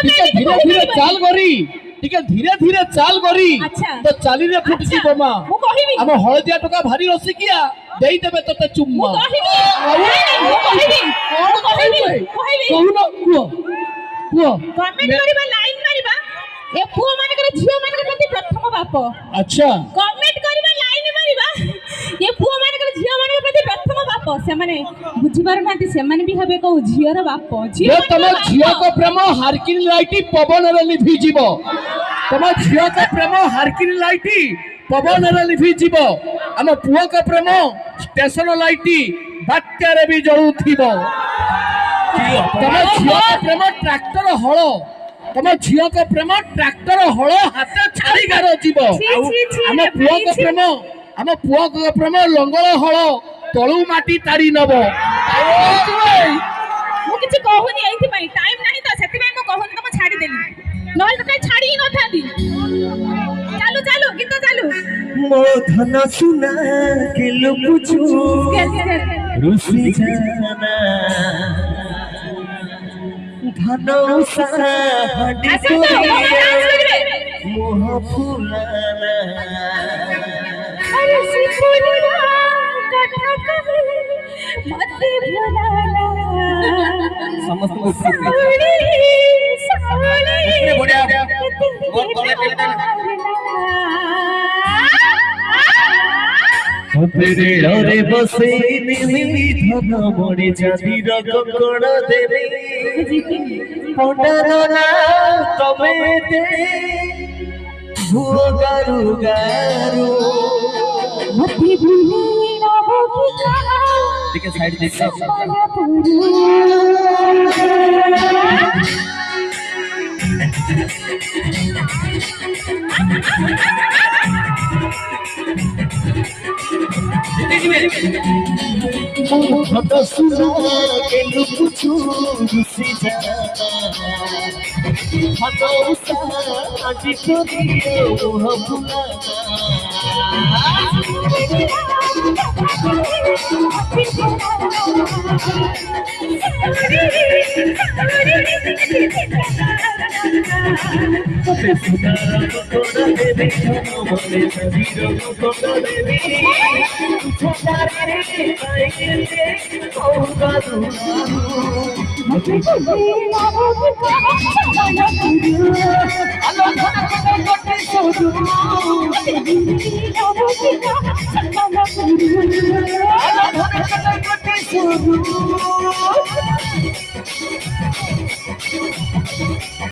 ଟିକେ ଧୀରେ ଧୀରେ ଚାଲ ଗରି ଟିକେ ଧୀରେ ଧୀରେ ଚାଲ ଗରି ତ ଚାଲିରେ ଫୁଟିଛି ବୋମା ଆମ ହଳଦିଆ ଟୋକା ଭାରି ରସିକିଆ ଦେଇଦେବେ ତତେ ଚୁମ୍ମା କହୁନ କୁହ କୁହ କମେଣ୍ଟ କରିବା ଲାଇନ୍ ମାରିବା ଏ ପୁଅ ମାନଙ୍କର ଝିଅ ମାନଙ୍କର ପ୍ରତି ପ୍ରଥମ ବାପ ଆଚ୍ଛା କମେଣ୍ଟ କରିବା ଲାଇନ୍ ମାରିବା ଏ ପୁଅ ମାନଙ୍କର ଝିଅ ମାନଙ୍କର ପ୍ରତି ପ୍ରଥମ ବାପ ସେମାନେ ବୁଝି ପାରୁନାହାନ୍ତି ସେମାନେ ବି ହେବେ କୋଉ ଝିଅର ବାପ ଝିଅ ତମ ଝିଅଙ୍କ ପ୍ରେମ ହାରକିନ ଲାଇଟ୍ ପବନରେ ଲିଭିଯିବ ତମ ଝିଅଙ୍କ ପ୍ରେମ ହାରକିନ ଲାଇଟ୍ ପବନରେ ଲିଭିଯିବ ଆମ ପୁଅଙ୍କ ପ୍ରେମ ଷ୍ଟେସନ ଲାଇଟ୍ ବାତ୍ୟାରେ ବି ଜଳୁଥିବ ତମ ଝିଅଙ୍କ ପ୍ରେମ ଟ୍ରାକ୍ଟର ହଳ ତମ ଝିଅଙ୍କ ପ୍ରେମ ଟ୍ରାକ୍ଟର ହଳ ହାତ ଛାଡ଼ି ଗାର ଯିବ ଆମ ପୁଅଙ୍କ ପ୍ରେମ ଲଙ୍ଗଳ ହଳ ତଳୁ ମାଟି ତାଡ଼ି ନବ ମୁଁ କିଛି କହୁନି ଏଇଥିପାଇଁ ଟାଇମ୍ ନାହିଁ ତ ସେଥିପାଇଁ ମୁଁ କହୁନି ତ ମୁଁ ଛାଡ଼ିଦେଲି ନହେଲେ ତ ଛାଡ଼ି ହିଁ ନଥାନ୍ତି ଚାଲୁ ଚାଲୁ ଗୀତ ଚାଲୁ ମୋ ଧନ ସୁନା କେ ଲୁକୁଛୁ ରୁଷି ଜାନା ଧନ ସାରା ହାଣ୍ଡି ମୁହ ଫୁଲାନା अरे सिपुलिया कथा कहे मत भुलाना समस्त सावली बढ़िया बहुत बोले तेरे रे बसे निमी धन मणि जाति रगण देवे पंडन ना तबे दे भुओ गारु गारु मत भुलाना वो की कहा ठीक है साइड देखो धन सुना के लुकुछु रुसी जाना धन उसा आजी कोदिए मुह